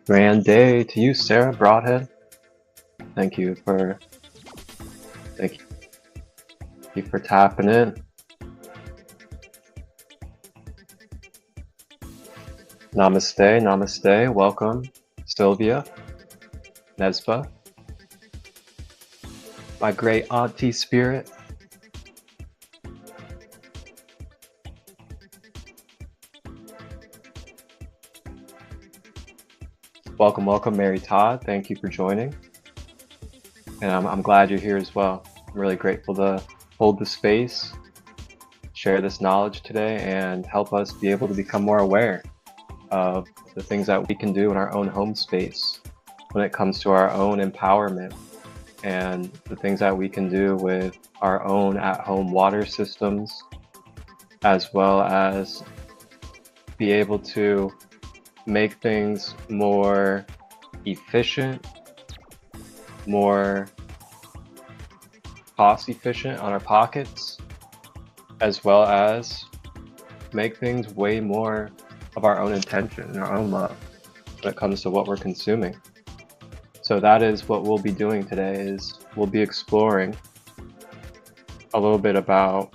Grand day to you, Sarah Broadhead. Thank you for thank you for tapping in. Namaste, namaste. Welcome, Sylvia, Nesba, my great auntie spirit. Welcome, welcome, Mary Todd. Thank you for joining. And I'm glad you're here as well. I'm really grateful to hold the space, share this knowledge today, and help us be able to become more aware of the things that we can do in our own home space when it comes to our own empowerment and the things that we can do with our own at-home water systems, as well as be able to make things more efficient, more cost efficient on our pockets, as well as make things way more of our own intention and our own love when it comes to what we're consuming. So that is what we'll be doing today, is we'll be exploring a little bit about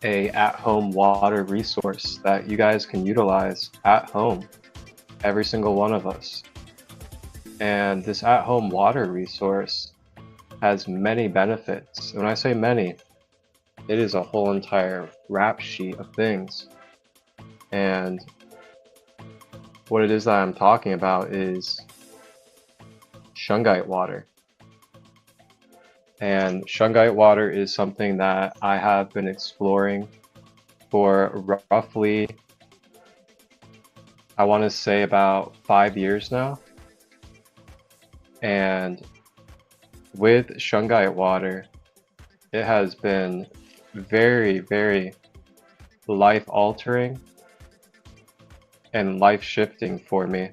a at-home water resource that you guys can utilize at home, every single one of us. And this at-home water resource has many benefits. When I say many, it is a whole entire rap sheet of things. And what it is that I'm talking about is Shungite water. And Shungite water is something that I have been exploring for roughly, I want to say about 5 years now. And with Shungite water, it has been very, very life-altering and life-shifting for me,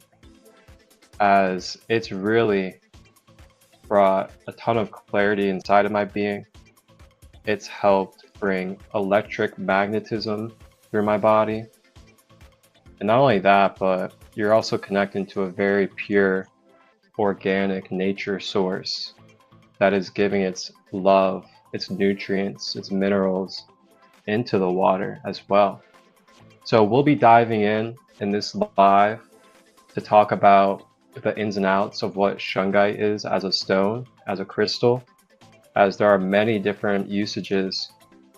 as it's really brought a ton of clarity inside of my being. It's helped bring electric magnetism through my body. And not only that, but you're also connecting to a very pure, organic nature source that is giving its love, its nutrients, its minerals into the water as well. So we'll be diving in this live to talk about the ins and outs of what Shungite is as a stone, as a crystal, as there are many different usages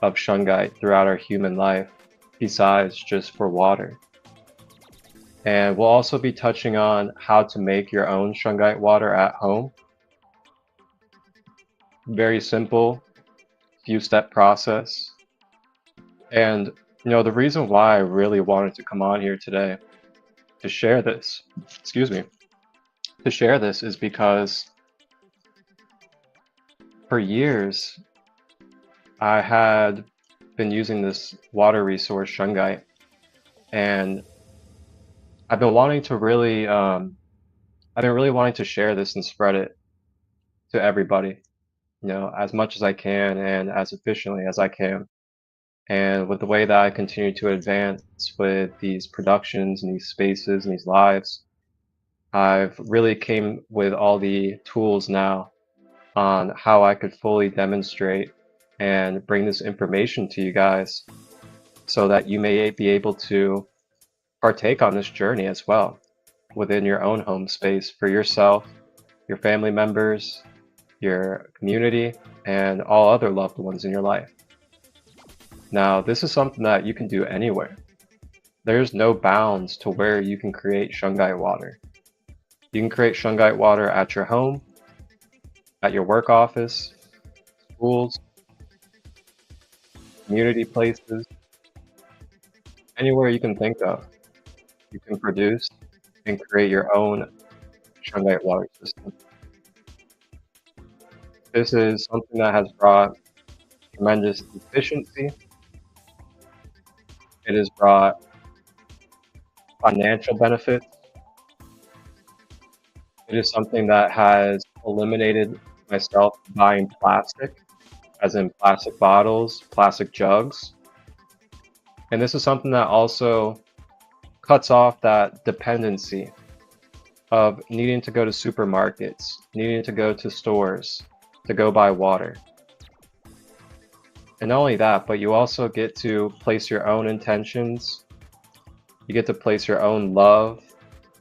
of Shungite throughout our human life besides just for water. And we'll also be touching on how to make your own Shungite water at home. Very simple, few-step process. And the reason why I really wanted to come on here today to share this, is because for years I had been using this water resource, Shungite, and I've been wanting to really wanting to share this and spread it to everybody, as much as I can and as efficiently as I can. And with the way that I continue to advance with these productions and these spaces and these lives, I've really came with all the tools now on how I could fully demonstrate and bring this information to you guys so that you may be able to partake on this journey as well within your own home space for yourself, your family members, your community, and all other loved ones in your life. Now, this is something that you can do anywhere. There's no bounds to where you can create Shungite water. You can create Shungite water at your home, at your work office, schools, community places, anywhere you can think of. You can produce and create your own Shungite water system. This is something that has brought tremendous efficiency. It has brought financial benefits. It is something that has eliminated myself buying plastic, as in plastic bottles, plastic jugs. And this is something that also cuts off that dependency of needing to go to supermarkets, needing to go to stores to go buy water. And not only that, but you also get to place your own intentions. You get to place your own love,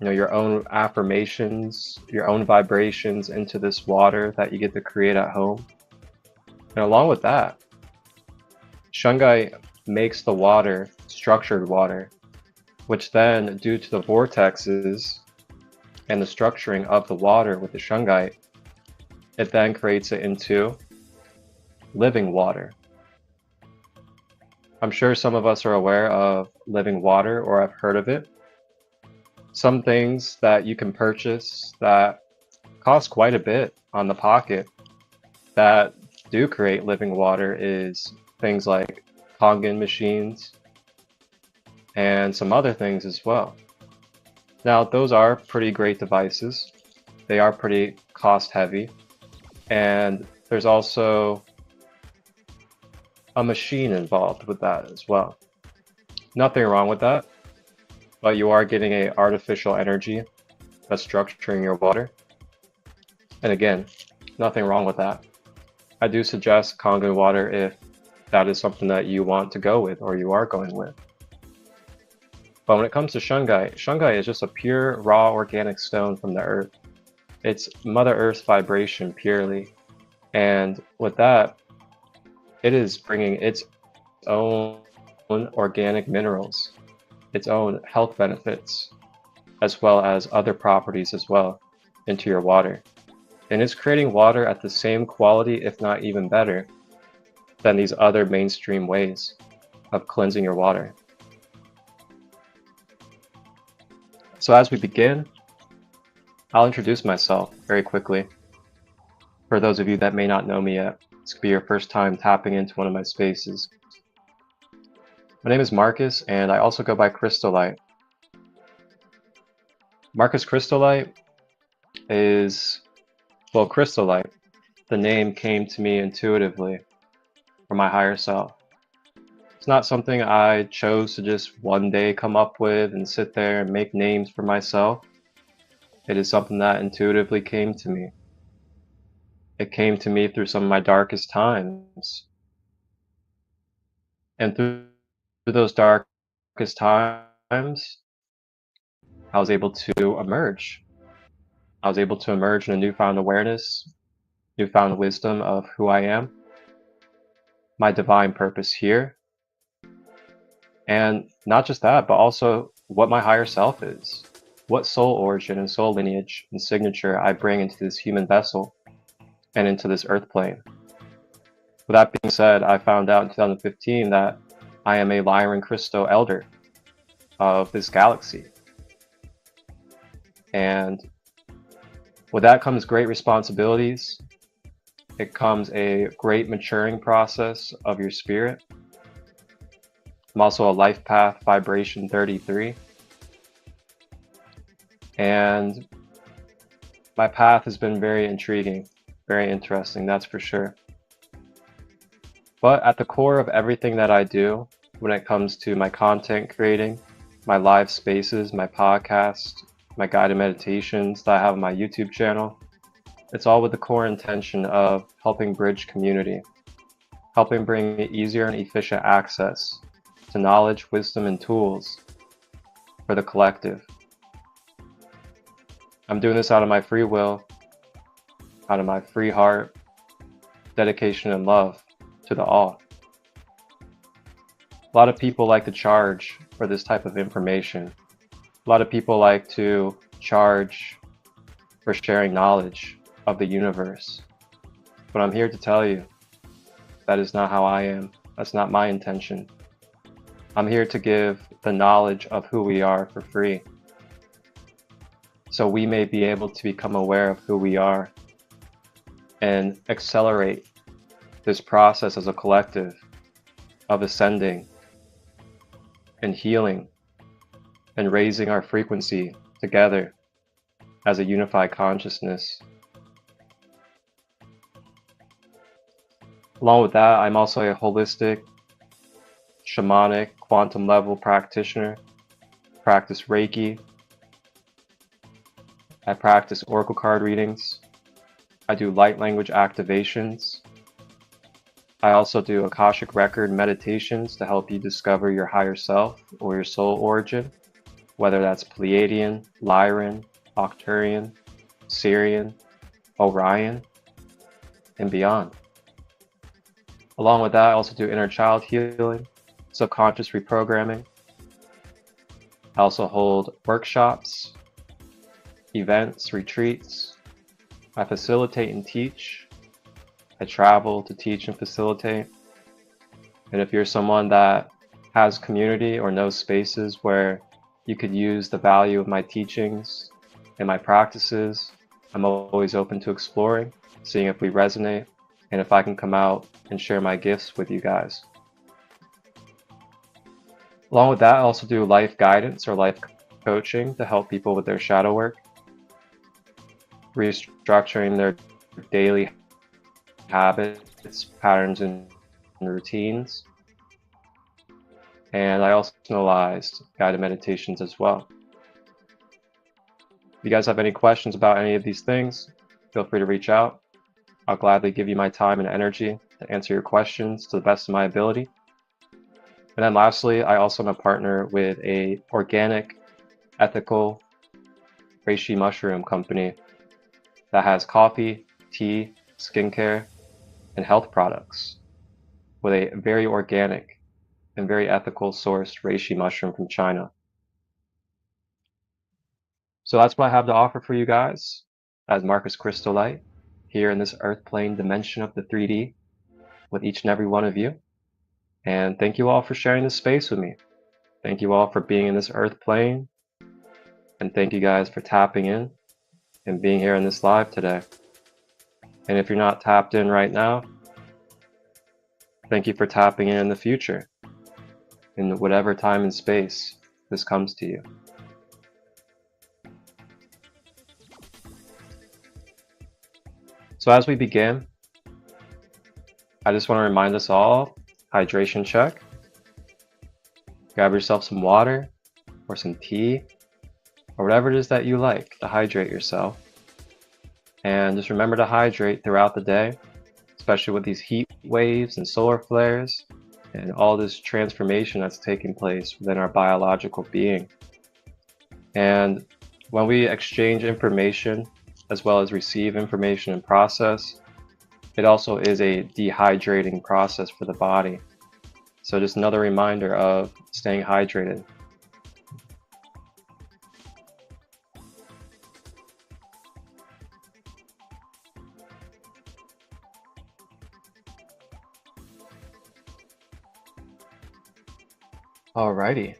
your own affirmations, your own vibrations into this water that you get to create at home. And along with that, Shungite makes the water structured water, which then, due to the vortexes and the structuring of the water with the Shungite, it then creates it into living water. I'm sure some of us are aware of living water or have heard of it. Some things that you can purchase that cost quite a bit on the pocket that do create living water is things like Kangen machines and some other things as well. Now, those are pretty great devices. They are pretty cost heavy. And there's also a machine involved with that as well. Nothing wrong with that, but you are getting an artificial energy that's structuring your water. And again, nothing wrong with that. I do suggest Kangen water if that is something that you want to go with or you are going with. But when it comes to Shungite, Shungite is just a pure, raw, organic stone from the earth. It's Mother Earth's vibration purely. And with that, it is bringing its own organic minerals, its own health benefits, as well as other properties as well, into your water. And it's creating water at the same quality, if not even better, than these other mainstream ways of cleansing your water. So as we begin, I'll introduce myself very quickly. For those of you that may not know me yet, this could be your first time tapping into one of my spaces. My name is Marcus, and I also go by Christolight. Marcus Christolight is, well, Christolight. The name came to me intuitively from my higher self. It's not something I chose to just one day come up with and sit there and make names for myself. It is something that intuitively came to me. It came to me through some of my darkest times. And through those darkest times, I was able to emerge. I was able to emerge in a newfound awareness, newfound wisdom of who I am, my divine purpose here, and not just that, but also what my higher self is, what soul origin and soul lineage and signature I bring into this human vessel and into this earth plane. With that being said, I found out in 2015 that I am a Lyran Crystal Elder of this galaxy. And with that comes great responsibilities. It comes a great maturing process of your spirit. I'm also a life path vibration 33. And my path has been very intriguing, very interesting, that's for sure. But at the core of everything that I do, when it comes to my content creating, my live spaces, my podcast, my guided meditations that I have on my YouTube channel, it's all with the core intention of helping bridge community, helping bring easier and efficient access to knowledge, wisdom, and tools for the collective. I'm doing this out of my free will, out of my free heart, dedication, and love to the all. A lot of people like to charge for this type of information. A lot of people like to charge for sharing knowledge of the universe. But I'm here to tell you, that is not how I am. That's not my intention. I'm here to give the knowledge of who we are for free, so we may be able to become aware of who we are and accelerate this process as a collective of ascending and healing and raising our frequency together as a unified consciousness. Along with that, I'm also a holistic, shamanic, quantum level practitioner, practice Reiki, I practice oracle card readings. I do light language activations. I also do Akashic record meditations to help you discover your higher self or your soul origin, whether that's Pleiadian, Lyran, Octurian, Sirian, Orion, and beyond. Along with that, I also do inner child healing, subconscious reprogramming. I also hold workshops, events, retreats. I facilitate and teach. I travel to teach and facilitate. And if you're someone that has community or knows spaces where you could use the value of my teachings and my practices, I'm always open to exploring, seeing if we resonate, and if I can come out and share my gifts with you guys. Along with that, I also do life guidance or life coaching to help people with their shadow work, restructuring their daily habits, patterns, and routines. And I also personalized guided meditations as well. If you guys have any questions about any of these things, feel free to reach out. I'll gladly give you my time and energy to answer your questions to the best of my ability. And then lastly, I also am a partner with a organic, ethical reishi mushroom company that has coffee, tea, skincare, and health products with a very organic and very ethical sourced reishi mushroom from China. So that's what I have to offer for you guys as Marcus Christolight here in this earth plane dimension of the 3D with each and every one of you. And thank you all for sharing this space with me. Thank you all for being in this earth plane. And thank you guys for tapping in and being here in this live today. And if you're not tapped in right now, thank you for tapping in the future, in whatever time and space this comes to you. So as we begin, I just want to remind us all, hydration check. Grab yourself some water or some tea or whatever it is that you like to hydrate yourself. And just remember to hydrate throughout the day, especially with these heat waves and solar flares and all this transformation that's taking place within our biological being. And when we exchange information as well as receive information and process, it also is a dehydrating process for the body. So just another reminder of staying hydrated. Alrighty.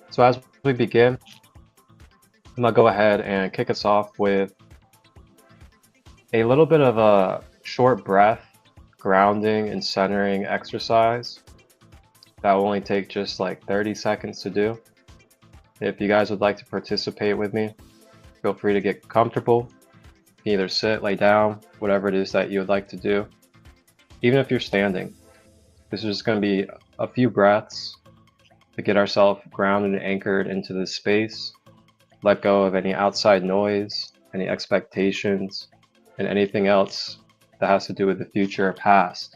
So as we begin, I'm gonna go ahead and kick us off with a little bit of a short breath, grounding and centering exercise that will only take just like 30 seconds to do. If you guys would like to participate with me, feel free to get comfortable. You can either sit, lay down, whatever it is that you would like to do. Even if you're standing, this is just going to be a few breaths to get ourselves grounded and anchored into this space, let go of any outside noise, any expectations, and anything else that has to do with the future or past,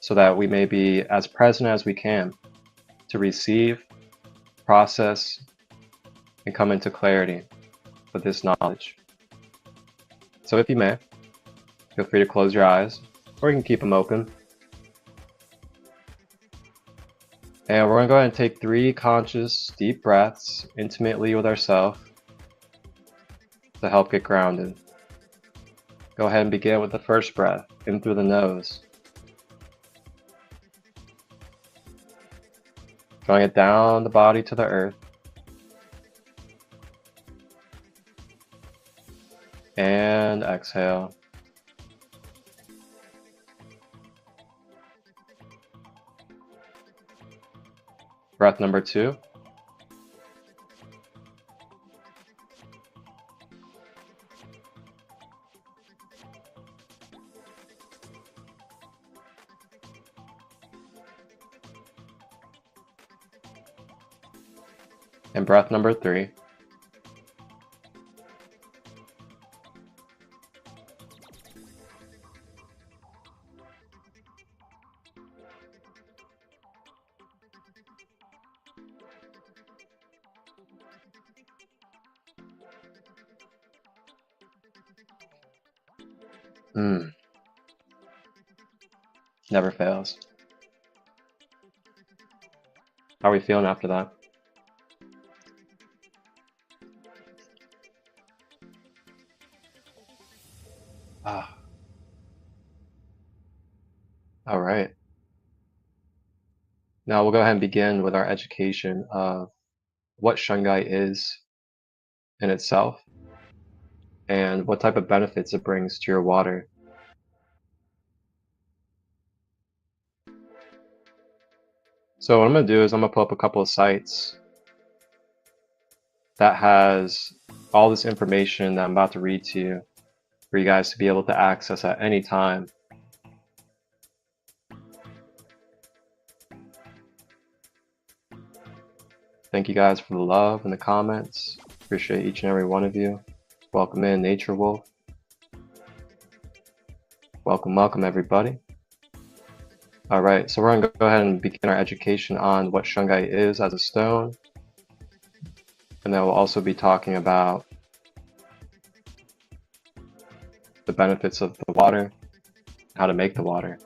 so that we may be as present as we can to receive, process, and come into clarity with this knowledge. So if you may, feel free to close your eyes, or you can keep them open. And we're going to go ahead and take 3 conscious, deep breaths intimately with ourselves to help get grounded. Go ahead and begin with the first breath, in through the nose. Drawing it down the body to the earth. And exhale. Breath number 2. And breath number 3. Never fails. How are we feeling after that? Ah, all right. Now we'll go ahead and begin with our education of what Shungite is in itself and what type of benefits it brings to your water. So what I'm going to do is I'm going to pull up a couple of sites that has all this information that I'm about to read to you for you guys to be able to access at any time. Thank you guys for the love and the comments. Appreciate each and every one of you. Welcome in, Nature Wolf. Welcome everybody. All right, so we're going to go ahead and begin our education on what Shungite is as a stone. And then we'll also be talking about the benefits of the water, how to make the water.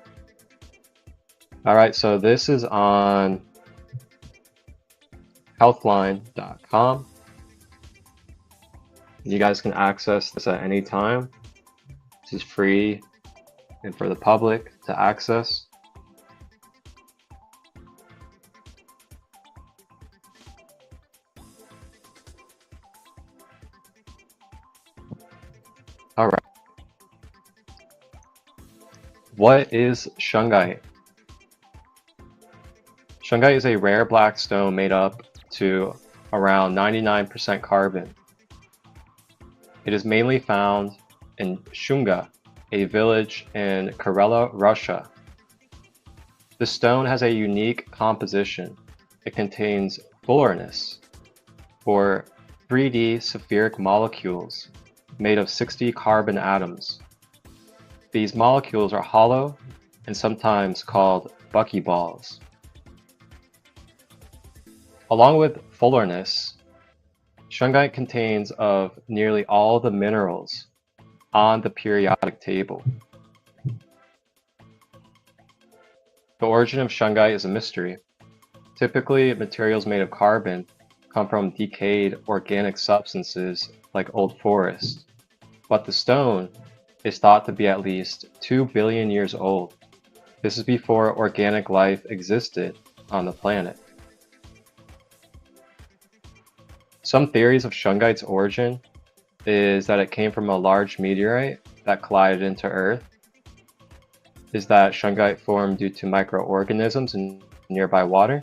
All right, so this is on healthline.com. You guys can access this at any time. This is free and for the public to access. All right. What is Shungite? Shungite is a rare black stone made up to around 99% carbon. It is mainly found in Shunga, a village in Karela, Russia. The stone has a unique composition. It contains fullerenists, or 3D spheric molecules made of 60 carbon atoms. These molecules are hollow and sometimes called buckyballs. Along with fullerenists, Shungite contains of nearly all the minerals on the periodic table. The origin of Shungite is a mystery. Typically, materials made of carbon come from decayed organic substances like old forests, but the stone is thought to be at least 2 billion years old. This is before organic life existed on the planet. Some theories of Shungite's origin is that it came from a large meteorite that collided into Earth. Is that Shungite formed due to microorganisms in nearby water?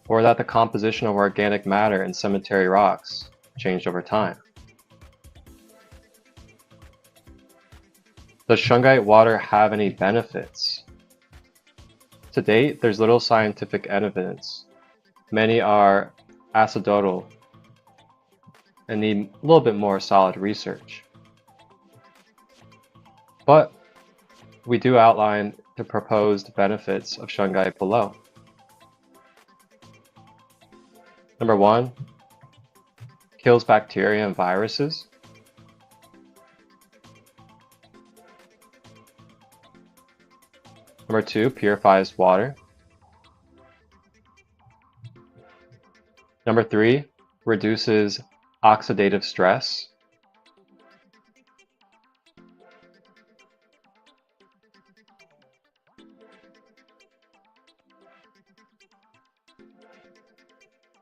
Or that the composition of organic matter in cemetery rocks changed over time? Does Shungite water have any benefits? To date, there's little scientific evidence. Many are acidotal and need a little bit more solid research. But we do outline the proposed benefits of Shungite below. Number 1, kills bacteria and viruses. Number 2, purifies water. Number 3, reduces oxidative stress.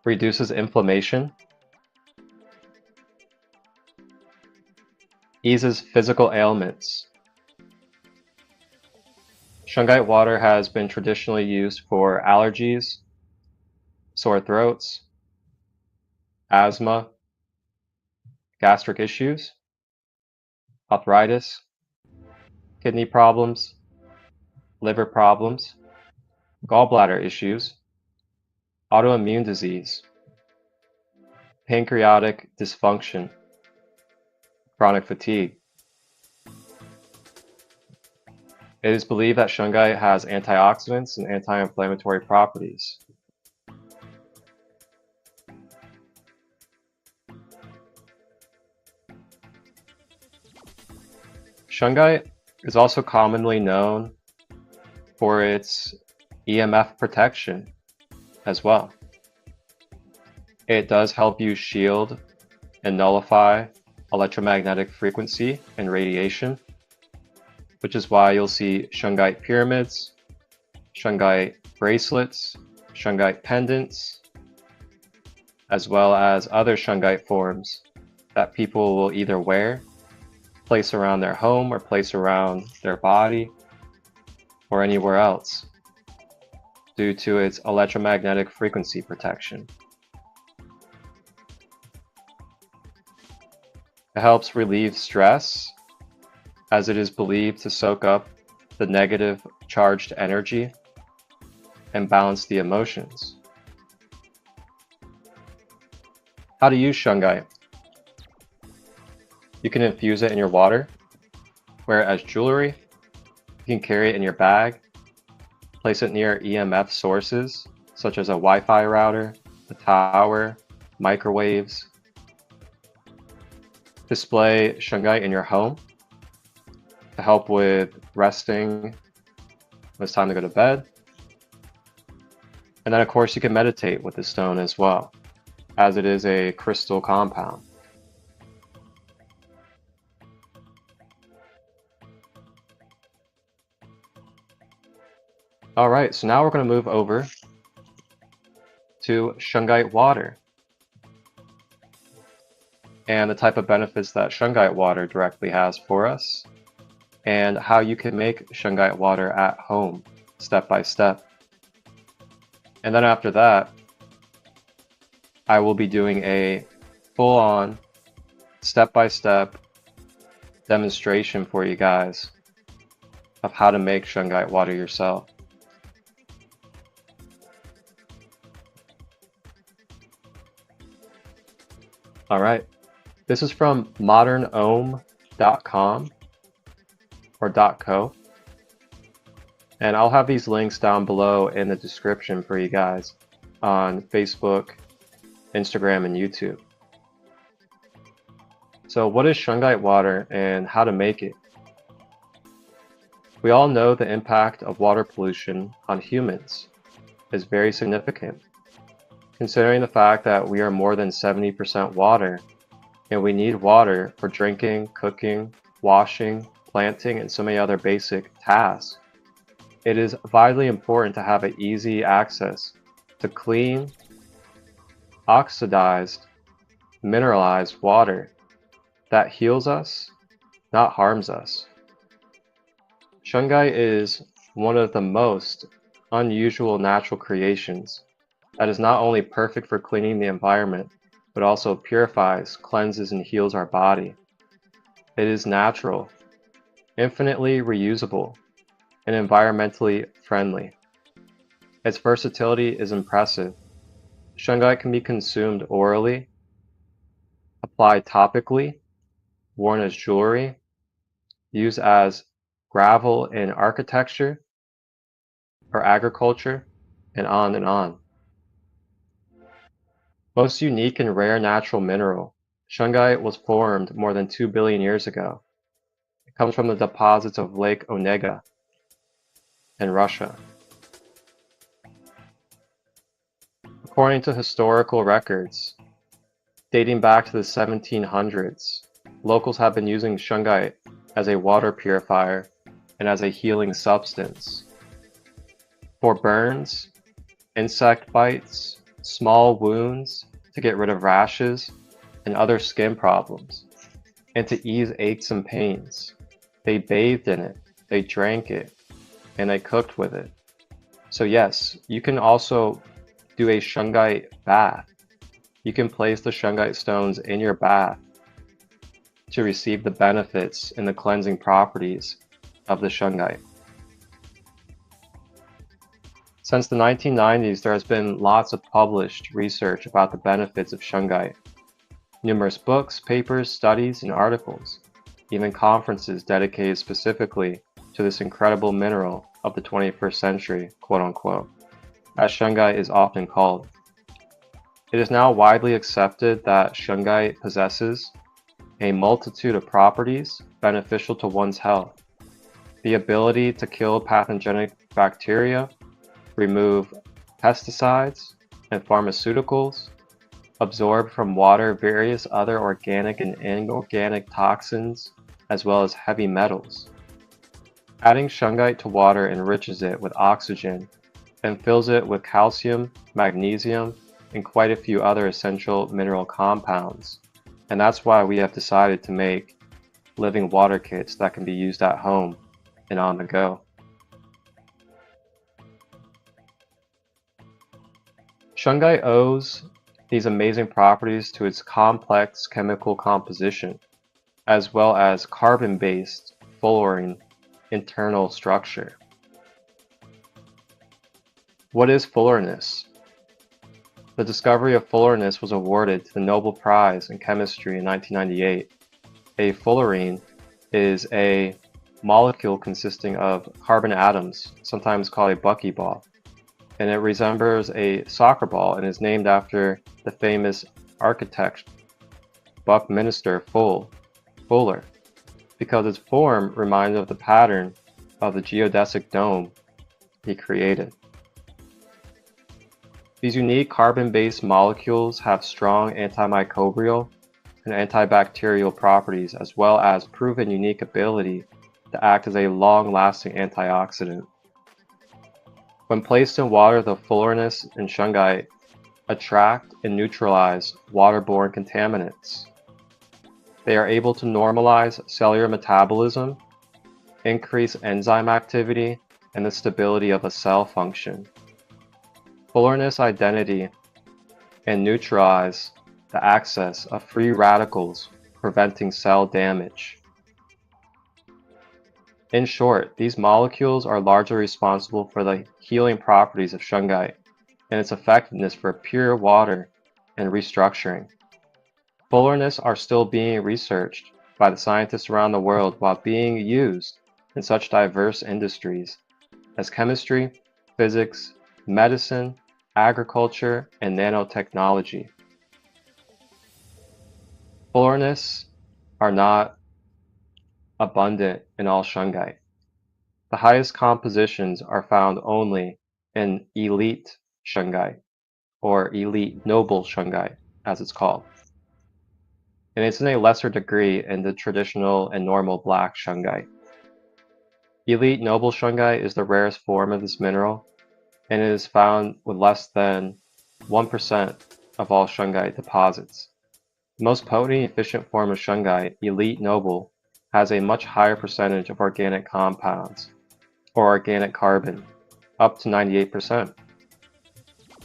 Reduces inflammation. Eases physical ailments. Shungite water has been traditionally used for allergies, sore throats, asthma, gastric issues, arthritis, kidney problems, liver problems, gallbladder issues, autoimmune disease, pancreatic dysfunction, chronic fatigue. It is believed that shungite has antioxidants and anti-inflammatory properties. Shungite is also commonly known for its EMF protection as well. It does help you shield and nullify electromagnetic frequency and radiation, which is why you'll see shungite pyramids, shungite bracelets, shungite pendants, as well as other shungite forms that people will either wear, place around their home, or place around their body, or anywhere else, due to its electromagnetic frequency protection. It helps relieve stress, as it is believed to soak up the negative charged energy and balance the emotions. How to use shungite. You can infuse it in your water, wear it as jewelry, you can carry it in your bag, place it near EMF sources such as a Wi-Fi router, a tower, microwaves. Display shungite in your home to help with resting when it's time to go to bed. And then of course you can meditate with the stone as well, as it is a crystal compound. Alright, so now we're going to move over to Shungite Water and the type of benefits that Shungite Water directly has for us, and how you can make Shungite Water at home, step by step. And then after that, I will be doing a full-on, step-by-step demonstration for you guys of how to make Shungite Water yourself. Alright, this is from modernohm.com or .co, and I'll have these links down below in the description for you guys on Facebook, Instagram, and YouTube. So what is Shungite Water and how to make it? We all know the impact of water pollution on humans is very significant, considering the fact that we are more than 70% water, and we need water for drinking, cooking, washing, planting, and so many other basic tasks. It is vitally important to have an easy access to clean, oxidized, mineralized water that heals us, not harms us. Shungite is one of the most unusual natural creations that is not only perfect for cleaning the environment, but also purifies, cleanses, and heals our body. It is natural, infinitely reusable, and environmentally friendly. Its versatility is impressive. Shungite can be consumed orally, applied topically, worn as jewelry, used as gravel in architecture or agriculture, and on and on. Most unique and rare natural mineral, shungite was formed more than 2 billion years ago. It comes from the deposits of Lake Onega in Russia. According to historical records, dating back to the 1700s, locals have been using shungite as a water purifier and as a healing substance for burns, insect bites, small wounds, to get rid of rashes and other skin problems, and to ease aches and pains. They bathed in it, they drank it, and they cooked with it. So yes, you can also do a shungite bath. You can place the shungite stones in your bath to receive the benefits and the cleansing properties of the shungite. Since the 1990s, there has been lots of published research about the benefits of shungite Numerous books, papers, studies, and articles, even conferences dedicated specifically to this incredible mineral of the 21st century, quote unquote, as shungite is often called. It is now widely accepted that shungite possesses a multitude of properties beneficial to one's health. The ability to kill pathogenic bacteria, remove pesticides and pharmaceuticals, absorb from water various other organic and inorganic toxins, as well as heavy metals. Adding shungite to water enriches it with oxygen and fills it with calcium, magnesium, and quite a few other essential mineral compounds. And that's why we have decided to make living water kits that can be used at home and on the go. Shungite owes these amazing properties to its complex chemical composition, as well as carbon-based fullerene internal structure. What is fullerness? The discovery of fullerness was awarded to the Nobel Prize in Chemistry in 1998. A fullerene is a molecule consisting of carbon atoms, sometimes called a buckyball, and it resembles a soccer ball and is named after the famous architect Buckminster Fuller, because its form reminds of the pattern of the geodesic dome he created. These unique carbon-based molecules have strong antimicrobial and antibacterial properties, as well as proven unique ability to act as a long-lasting antioxidant. When placed in water, the fullerness and shungite attract and neutralize waterborne contaminants. They are able to normalize cellular metabolism, increase enzyme activity, and the stability of a cell function. Fullerness identity and neutralize the access of free radicals, preventing cell damage. In short, these molecules are largely responsible for the healing properties of shungite and its effectiveness for pure water and restructuring. Fullerness are still being researched by the scientists around the world while being used in such diverse industries as chemistry, physics, medicine, agriculture, and nanotechnology. Fullerness are not abundant in all shungite. The highest compositions are found only in elite shungite, or elite noble shungite, as it's called. And it's in a lesser degree in the traditional and normal black shungite. Elite noble shungite is the rarest form of this mineral, and it is found with less than 1% of all shungite deposits. The most potent and efficient form of shungite, elite noble, has a much higher percentage of organic compounds, or organic carbon, up to 98%.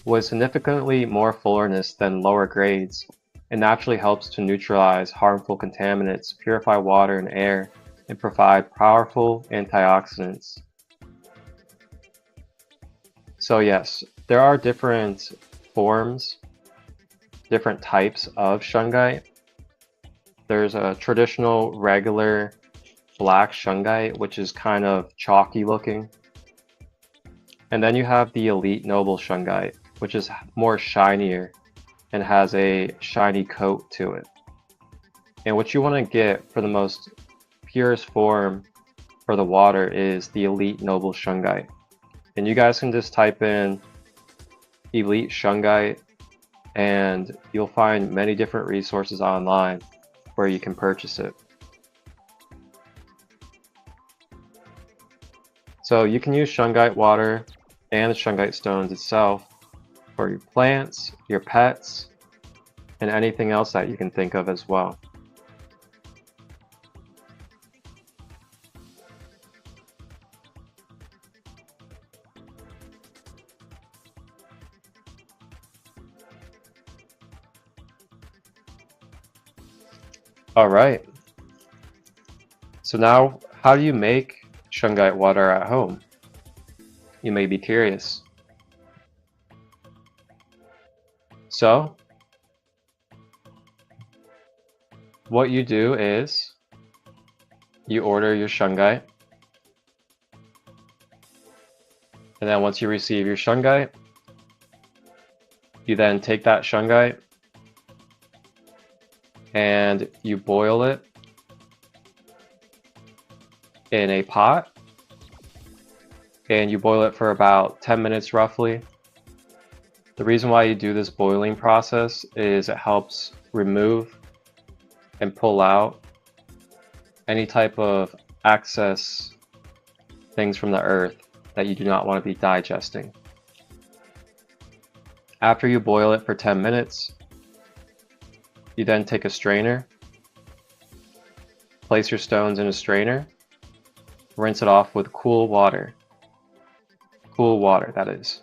With significantly more fullerness than lower grades, it naturally helps to neutralize harmful contaminants, purify water and air, and provide powerful antioxidants. So yes, there are different forms, different types of shungite. There's a traditional regular black shungite, which is kind of chalky looking. And then you have the elite noble shungite, which is more shinier and has a shiny coat to it. And what you want to get for the most purest form for the water is the elite noble shungite. And you guys can just type in elite shungite and you'll find many different resources online where you can purchase it. So you can use shungite water and the shungite stones itself for your plants, your pets, and anything else that you can think of as well. All right. So now, how do you make shungite water at home? You may be curious. So, what you do is you order your Shungite, and then once you receive your Shungite, you then take that Shungite and you boil it in a pot, and you boil it for about 10 minutes roughly. The reason why you do this boiling process is it helps remove and pull out any type of excess things from the earth that you do not want to be digesting. After you boil it for 10 minutes, you then take a strainer, place your stones in a strainer, rinse it off with cool water. Cool water, that is.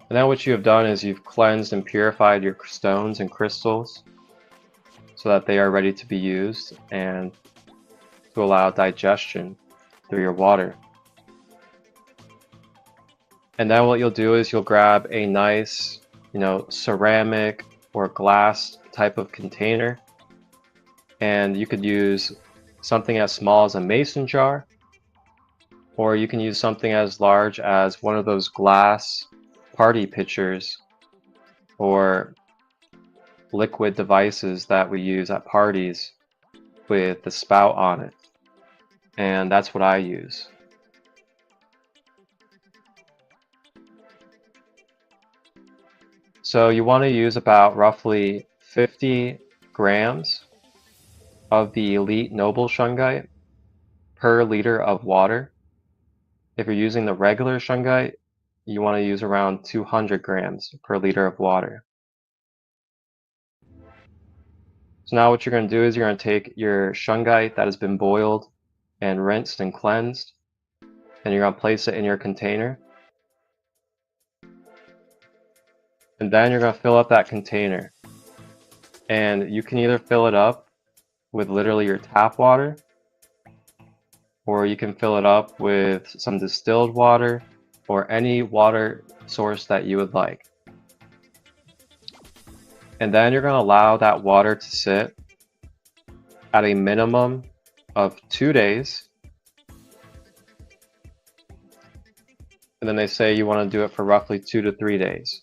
And then what you have done is you've cleansed and purified your stones and crystals so that they are ready to be used and to allow digestion through your water. And then what you'll do is you'll grab a nice, ceramic or glass type of container, and you could use something as small as a mason jar, or you can use something as large as one of those glass party pitchers or liquid devices that we use at parties with the spout on it. And that's what I use. So you want to use about roughly 50 grams of the Elite Noble Shungite per liter of water. If you're using the regular Shungite, you want to use around 200 grams per liter of water. So now what you're going to do is you're going to take your Shungite that has been boiled and rinsed and cleansed, and you're going to place it in your container. And then you're going to fill up that container. And you can either fill it up with literally your tap water, or you can fill it up with some distilled water or any water source that you would like. And then you're going to allow that water to sit at a minimum of 2 days. And then they say you want to do it for roughly 2 to 3 days.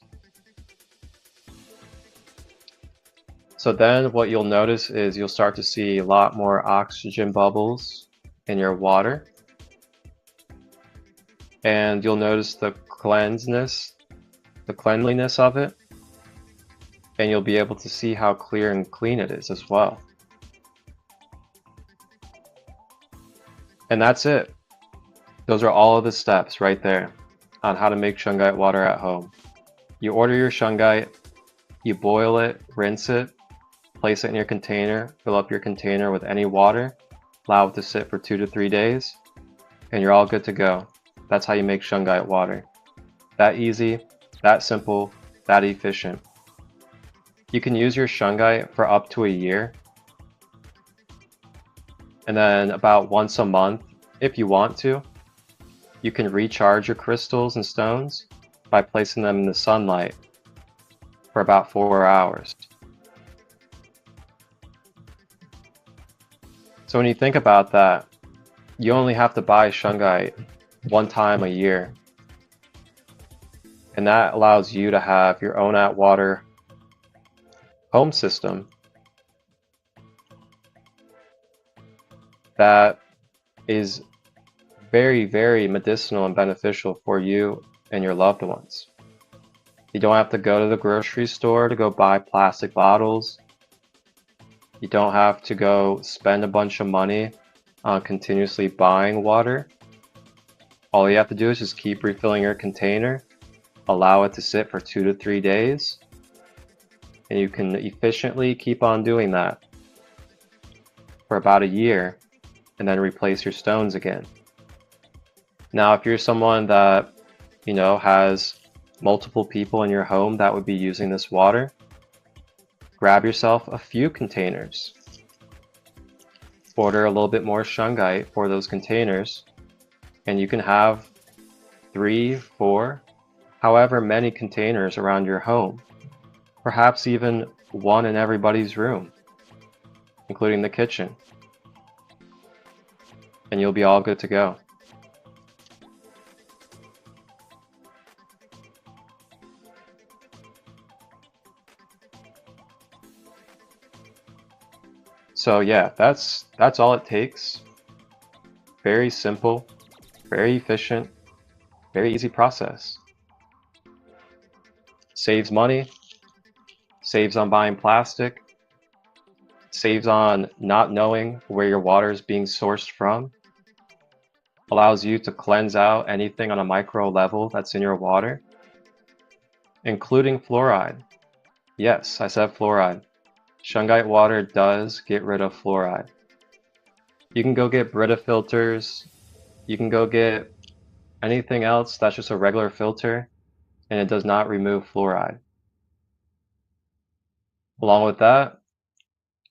So then what you'll notice is you'll start to see a lot more oxygen bubbles in your water. And you'll notice the cleanliness of it. And you'll be able to see how clear and clean it is as well. And that's it. Those are all of the steps right there on how to make Shungite water at home. You order your Shungite, you boil it, rinse it, place it in your container, fill up your container with any water, allow it to sit for 2 to 3 days, and you're all good to go. That's how you make Shungite water. That easy, that simple, that efficient. You can use your Shungite for up to a year, and then about once a month, if you want to, you can recharge your crystals and stones by placing them in the sunlight for about 4 hours. So when you think about that, you only have to buy Shungite one time a year. And that allows you to have your own Atwater home system that is very, very medicinal and beneficial for you and your loved ones. You don't have to go to the grocery store to go buy plastic bottles. You don't have to go spend a bunch of money on continuously buying water. All you have to do is just keep refilling your container, allow it to sit for 2 to 3 days, and you can efficiently keep on doing that for about a year and then replace your stones again. Now, if you're someone that, has multiple people in your home that would be using this water, grab yourself a few containers. Order a little bit more Shungite for those containers, and you can have 3, 4, however many containers around your home. Perhaps even one in everybody's room, including the kitchen, and you'll be all good to go. So yeah, that's all it takes. Very simple, very efficient, very easy process. Saves money, saves on buying plastic, saves on not knowing where your water is being sourced from, allows you to cleanse out anything on a micro level that's in your water, including fluoride. Yes, I said fluoride. Shungite water does get rid of fluoride. You can go get Brita filters, you can go get anything else that's just a regular filter, and it does not remove fluoride. Along with that,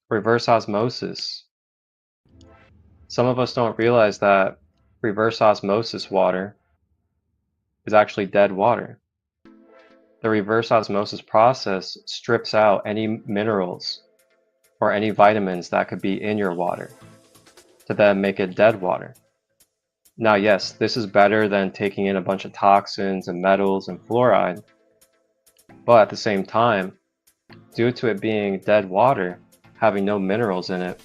reverse osmosis. Some of us don't realize that reverse osmosis water is actually dead water. The reverse osmosis process strips out any minerals or any vitamins that could be in your water to then make it dead water. Now, yes, this is better than taking in a bunch of toxins and metals and fluoride, but at the same time, due to it being dead water, having no minerals in it,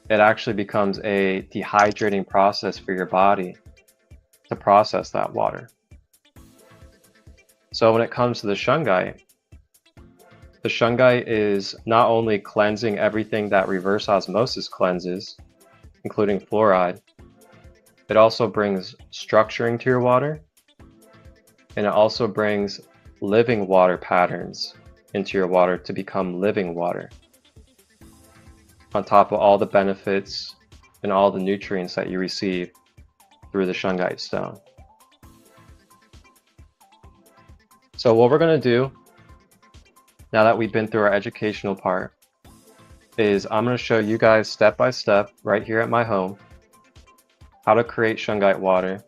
it actually becomes a dehydrating process for your body to process that water. So when it comes to the shungite is not only cleansing everything that reverse osmosis cleanses, including fluoride, it also brings structuring to your water, and it also brings living water patterns into your water to become living water, on top of all the benefits and all the nutrients that you receive through the shungite stone. So what we're going to do, now that we've been through our educational part, is I'm going to show you guys step by step right here at my home how to create shungite water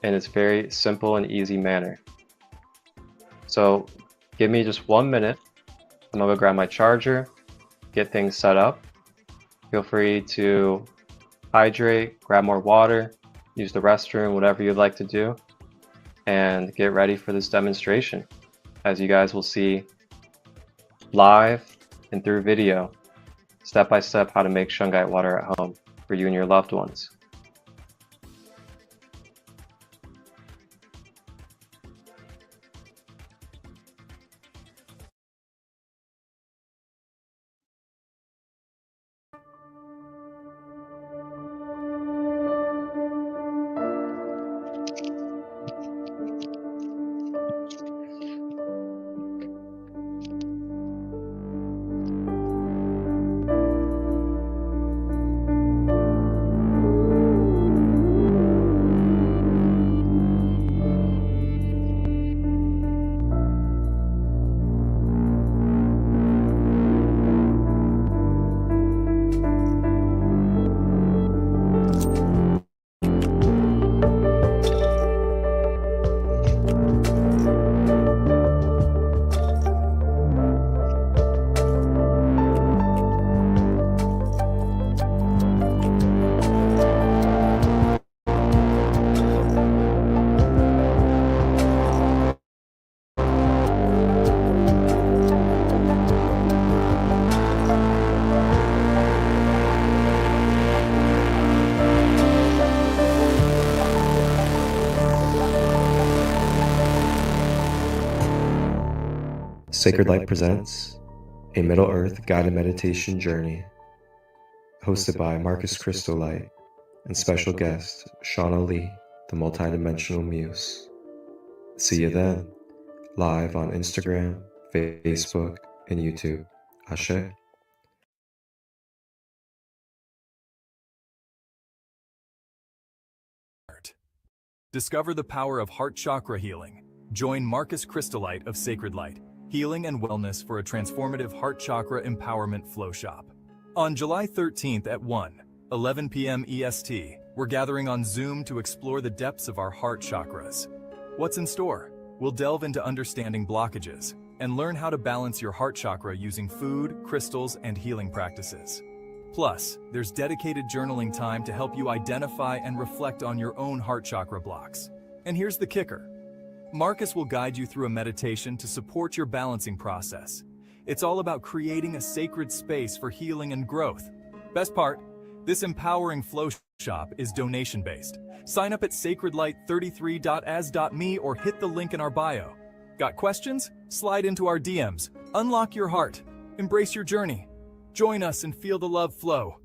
in its very simple and easy manner. So give me just 1 minute. I'm going to go grab my charger, get things set up. Feel free to hydrate, grab more water, use the restroom, whatever you'd like to do, and get ready for this demonstration, as you guys will see live and through video, step by step, how to make shungite water at home for you and your loved ones. Sacred Light presents a Middle Earth guided meditation journey, hosted by Marcus Christolight and special guest Shauna Lee, the multidimensional muse. See you then, live on Instagram, Facebook, and YouTube. Ashe. Discover the power of heart chakra healing. Join Marcus Christolight of Sacred Light, Healing and Wellness for a transformative heart chakra empowerment flow shop. On July 13th at 11 p.m. EST, we're gathering on Zoom to explore the depths of our heart chakras. What's in store? We'll delve into understanding blockages, and learn how to balance your heart chakra using food, crystals, and healing practices. Plus, there's dedicated journaling time to help you identify and reflect on your own heart chakra blocks. And here's the kicker. Marcus will guide you through a meditation to support your balancing process. It's all about creating a sacred space for healing and growth. Best part, this empowering flow shop is donation-based. Sign up at sacredlight33.as.me or hit the link in our bio. Got questions? Slide into our DMs. Unlock your heart. Embrace your journey. Join us and feel the love flow.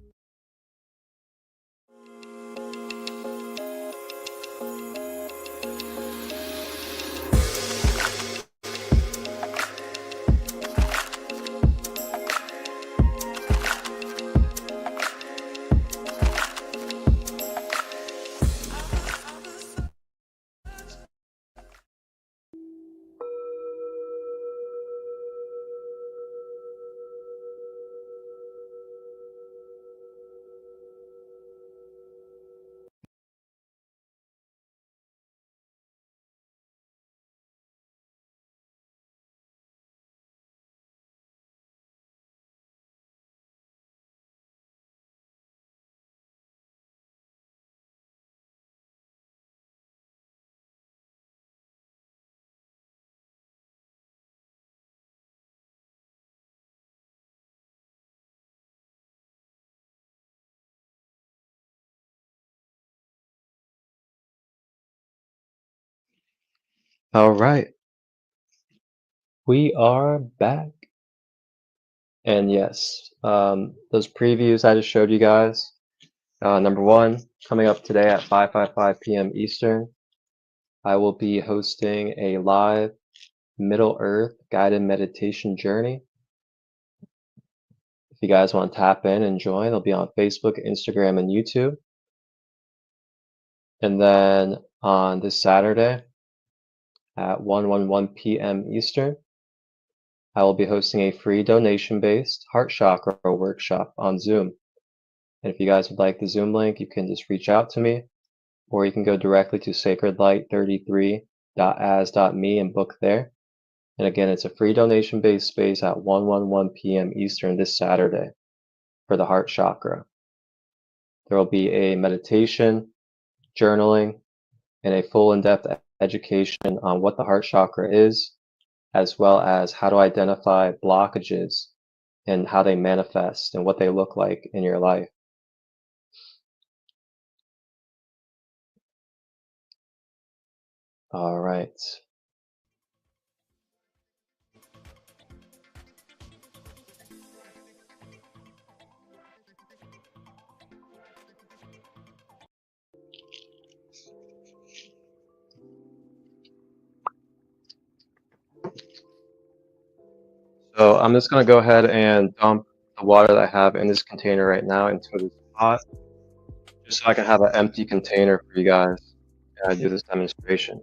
All right, we are back. And yes, those previews I just showed you guys. Number one, coming up today at 5:55 p.m. Eastern, I will be hosting a live Middle Earth guided meditation journey. If you guys want to tap in and join, it'll be on Facebook, Instagram, and YouTube. And then on this Saturday at 1:11 p.m. Eastern, I will be hosting a free donation-based heart chakra workshop on Zoom. And if you guys would like the Zoom link, you can just reach out to me, or you can go directly to sacredlight33.as.me and book there. And again, it's a free donation-based space at 1:11 p.m. Eastern this Saturday for the heart chakra. There will be a meditation, journaling, and a full in-depth education on what the heart chakra is, as well as how to identify blockages and how they manifest and what they look like in your life. All right. So I'm just going to go ahead and dump the water that I have in this container right now into this pot, just so I can have an empty container for you guys and I do this demonstration.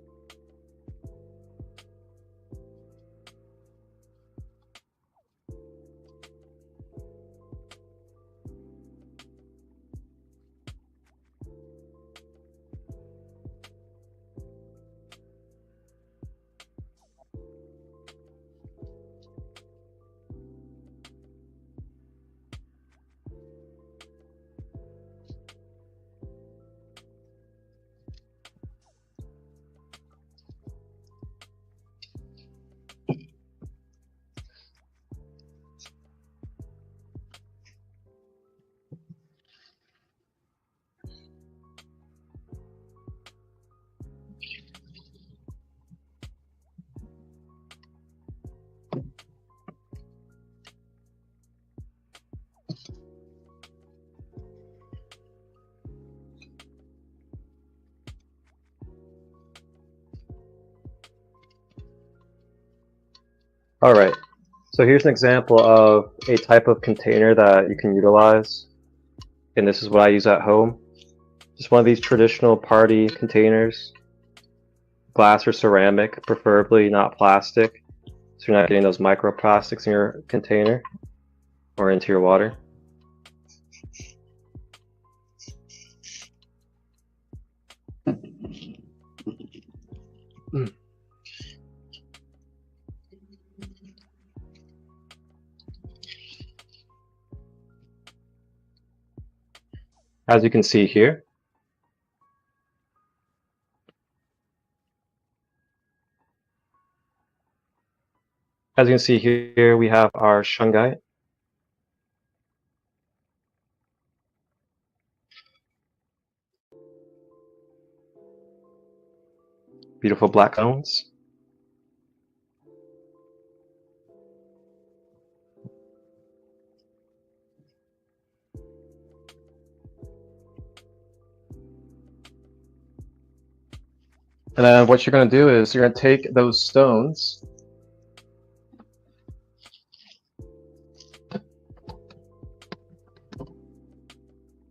All right, so here's an example of a type of container that you can utilize, and this is what I use at home. Just one of these traditional party containers, glass or ceramic, preferably not plastic, so you're not getting those microplastics in your container or into your water. as you can see here. As you can see here, we have our shungite. Beautiful black cones. And then what you're going to do is you're going to take those stones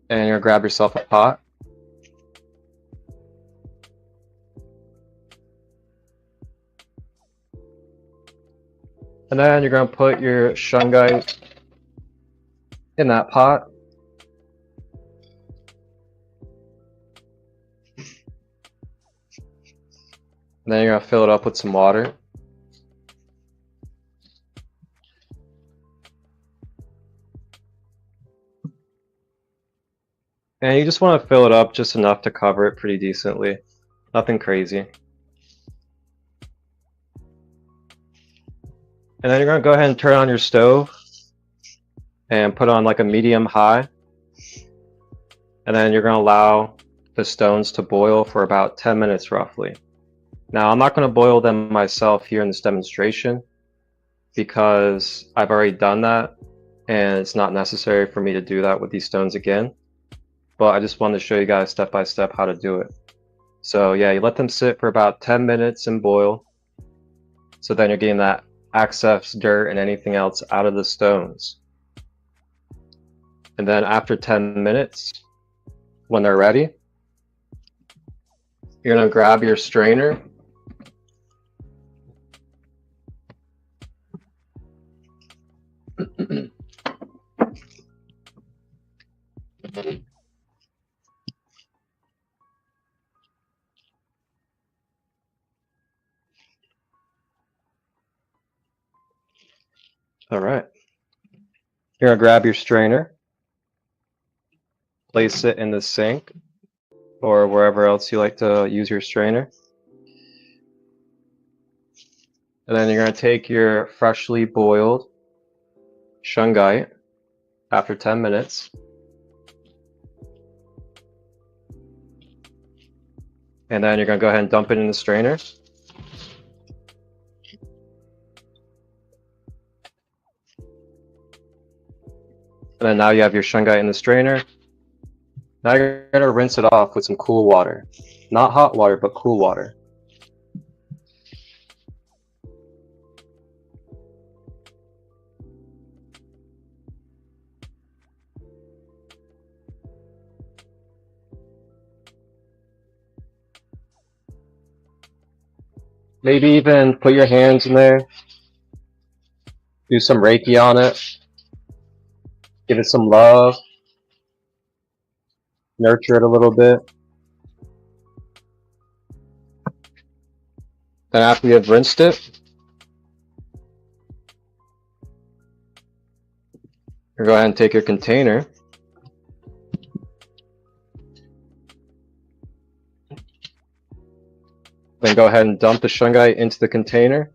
and you're going to grab yourself a pot. And then you're going to put your shungite in that pot. And then you're going to fill it up with some water. And you just want to fill it up just enough to cover it pretty decently. Nothing crazy. And then you're going to go ahead and turn on your stove and put on like a medium high. And then you're going to allow the stones to boil for about 10 minutes roughly. Now, I'm not going to boil them myself here in this demonstration because I've already done that and it's not necessary for me to do that with these stones again. But I just wanted to show you guys step by step how to do it. So yeah, you let them sit for about 10 minutes and boil. So then you're getting that excess dirt and anything else out of the stones. And then after 10 minutes, when they're ready, you're going to grab your strainer All right. You're going to grab your strainer, place it in the sink or wherever else you like to use your strainer. And then you're going to take your freshly boiled shungite after 10 minutes. And then you're going to go ahead and dump it in the strainer. And then now you have your shungite in the strainer. Now you're going to rinse it off with some cool water. Not hot water, but cool water. Maybe even put your hands in there. Do some Reiki on it. Give it some love. Nurture it a little bit. Then after you have rinsed it, you go ahead and take your container. Then go ahead and dump the shungite into the container.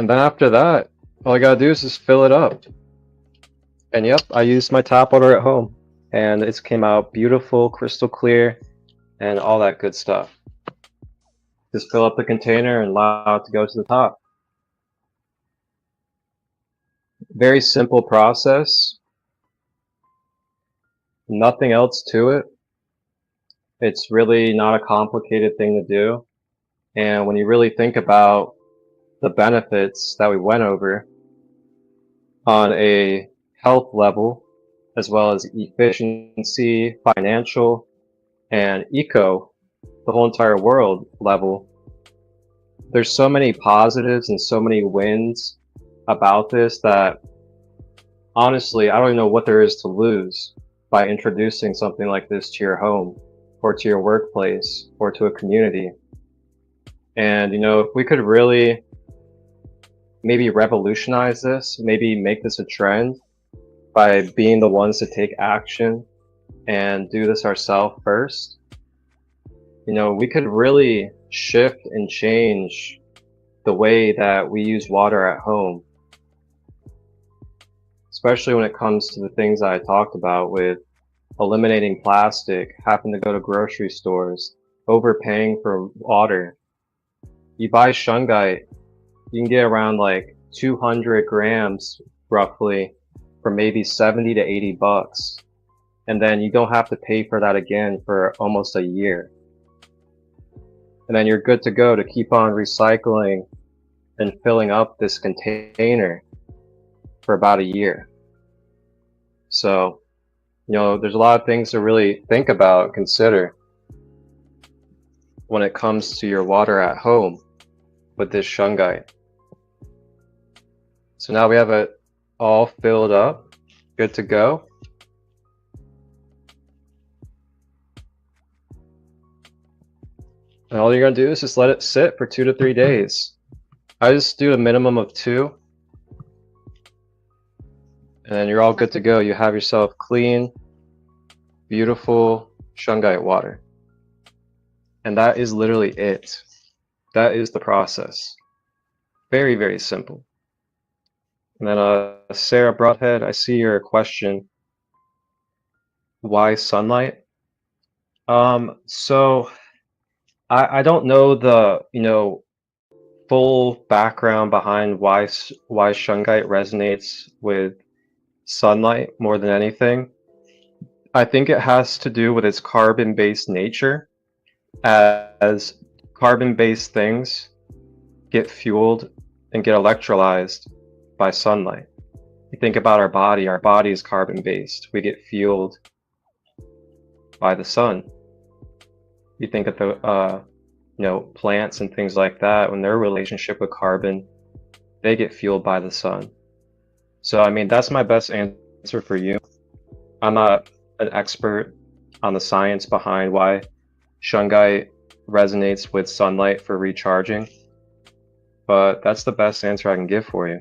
And then after that, all I gotta do is just fill it up. And yep, I used my tap water at home. And it came out beautiful, crystal clear, and all that good stuff. Just fill up the container and allow it to go to the top. Very simple process. Nothing else to it. It's really not a complicated thing to do. And when you really think about the benefits that we went over on a health level, as well as efficiency, financial, and eco, the whole entire world level, there's so many positives and so many wins about this that honestly, I don't even know what there is to lose by introducing something like this to your home or to your workplace or to a community. And, if we could really maybe revolutionize this, maybe make this a trend by being the ones to take action and do this ourselves first, we could really shift and change the way that we use water at home, especially when it comes to the things that I talked about with eliminating plastic, having to go to grocery stores, overpaying for water. You buy Shungite, you can get around like 200 grams roughly for maybe 70 to 80 bucks. And then you don't have to pay for that again for almost a year. And then you're good to go to keep on recycling and filling up this container for about a year. So, there's a lot of things to really think about, consider when it comes to your water at home with this Shungite. So now we have it all filled up, good to go. And all you're gonna do is just let it sit for 2 to 3 days. I just do a minimum of 2. And then you're all good to go. You have yourself clean, beautiful Shungite water. And that is literally it. That is the process. Very, very simple. And then Sarah Broadhead, I see your question. Why sunlight? So I don't know the full background behind why Shungite resonates with sunlight more than anything. I think it has to do with its carbon-based nature, as carbon-based things get fueled and get electrolyzed by sunlight. You think about our body is carbon-based. We get fueled by the sun. You think of the plants and things like that, when their relationship with carbon, they get fueled by the sun. So I mean, that's my best answer for you. I'm not an expert on the science behind why Shungite resonates with sunlight for recharging, but that's the best answer I can give for you.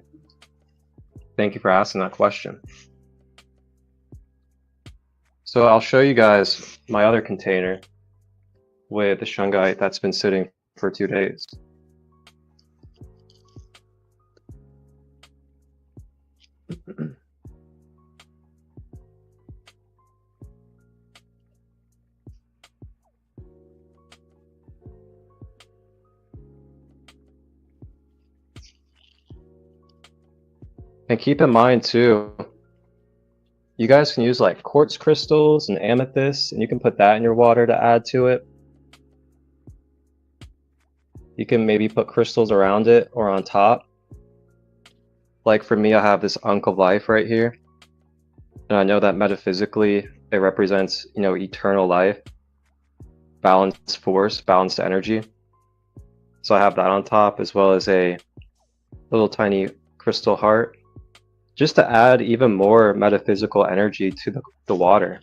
Thank you for asking that question. So I'll show you guys my other container with the Shungite that's been sitting for 2 days. And keep in mind too, you guys can use like quartz crystals and amethyst, and you can put that in your water to add to it. You can maybe put crystals around it or on top. Like for me, I have this Ankh of Life right here. And I know that metaphysically, it represents, eternal life, balanced force, balanced energy. So I have that on top, as well as a little tiny crystal heart, just to add even more metaphysical energy to the water.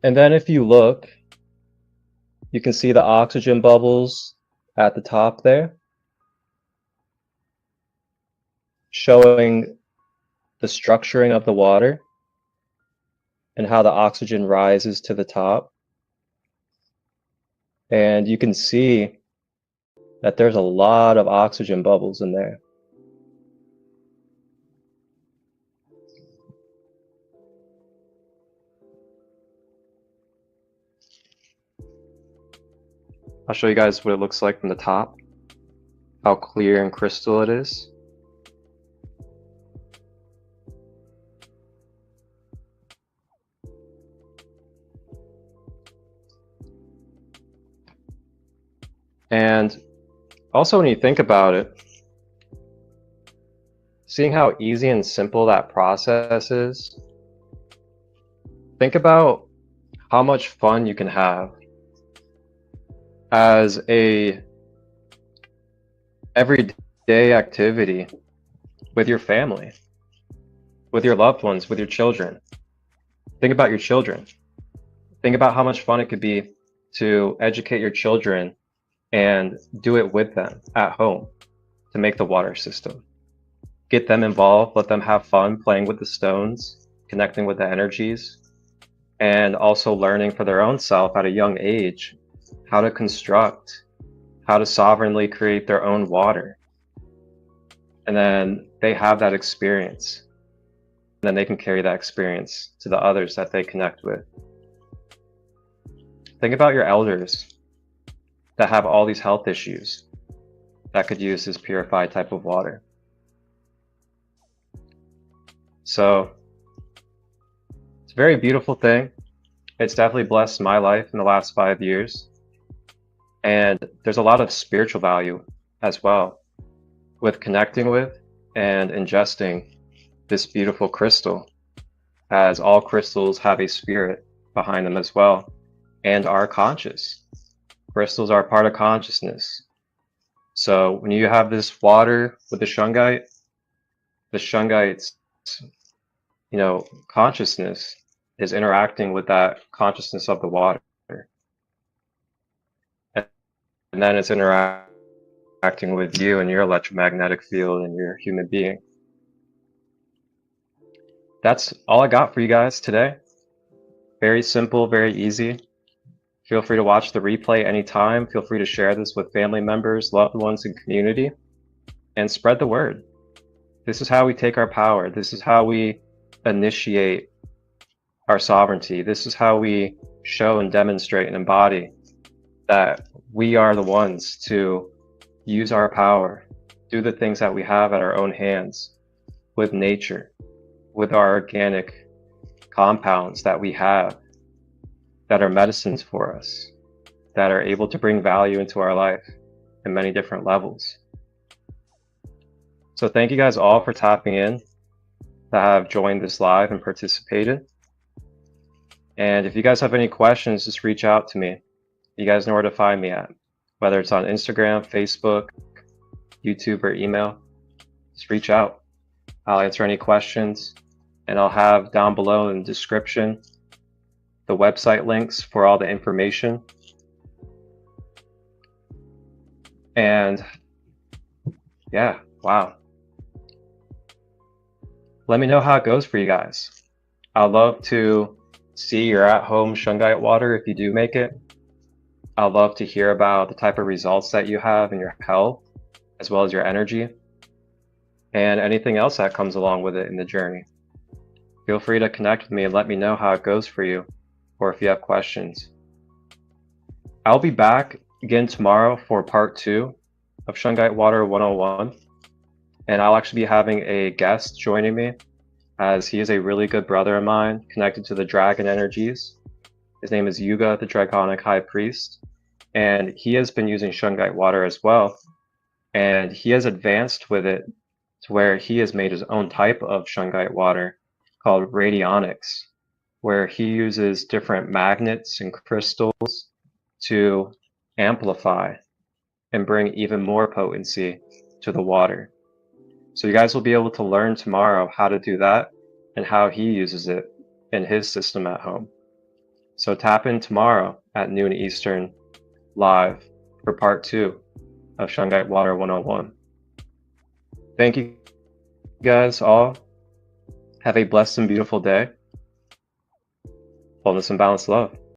And then if you look, you can see the oxygen bubbles at the top there, showing the structuring of the water and how the oxygen rises to the top. And you can see that there's a lot of oxygen bubbles in there. I'll show you guys what it looks like from the top, how clear and crystal it is. And also when you think about it, seeing how easy and simple that process is, think about how much fun you can have as a everyday activity with your family, with your loved ones, with your children. Think about your children. Think about how much fun it could be to educate your children and do it with them at home to make the water system. Get them involved, let them have fun playing with the stones, connecting with the energies, and also learning for their own self at a young age how to construct, how to sovereignly create their own water. And then they have that experience. And then they can carry that experience to the others that they connect with. Think about your elders that have all these health issues that could use this purified type of water. So it's a very beautiful thing. It's definitely blessed my life in the last 5 years. And there's a lot of spiritual value as well with connecting with and ingesting this beautiful crystal, as all crystals have a spirit behind them as well and are conscious. Crystals are part of consciousness. So when you have this water with the shungite's consciousness is interacting with that consciousness of the water. And then it's interacting with you and your electromagnetic field and your human being. That's all I got for you guys today. Very simple, very easy. Feel free to watch the replay anytime. Feel free to share this with family members, loved ones, and community, and spread the word. This is how we take our power. This is how we initiate our sovereignty. This is how we show and demonstrate and embody that we are the ones to use our power, do the things that we have at our own hands with nature, with our organic compounds that we have that are medicines for us, that are able to bring value into our life in many different levels. So thank you guys all for tapping in, that have joined this live and participated. And if you guys have any questions, just reach out to me. You guys know where to find me at, whether it's on Instagram, Facebook, YouTube, or email. Just reach out. I'll answer any questions, and I'll have down below in the description the website links for all the information. And yeah, wow. Let me know how it goes for you guys. I'd love to see your at-home Shungite water if you do make it. I'd love to hear about the type of results that you have in your health, as well as your energy, and anything else that comes along with it in the journey. Feel free to connect with me and let me know how it goes for you, or if you have questions. I'll be back again tomorrow for part 2 of Shungite Water 101. And I'll actually be having a guest joining me, as he is a really good brother of mine connected to the dragon energies. His name is Yuga, the Dragonic High Priest, and he has been using Shungite water as well. And he has advanced with it to where he has made his own type of Shungite water called radionics, where he uses different magnets and crystals to amplify and bring even more potency to the water. So you guys will be able to learn tomorrow how to do that and how he uses it in his system at home. So tap in tomorrow at noon Eastern live for part 2 of Shungite Water 101. Thank you guys all. Have a blessed and beautiful day. Wholeness and balanced love.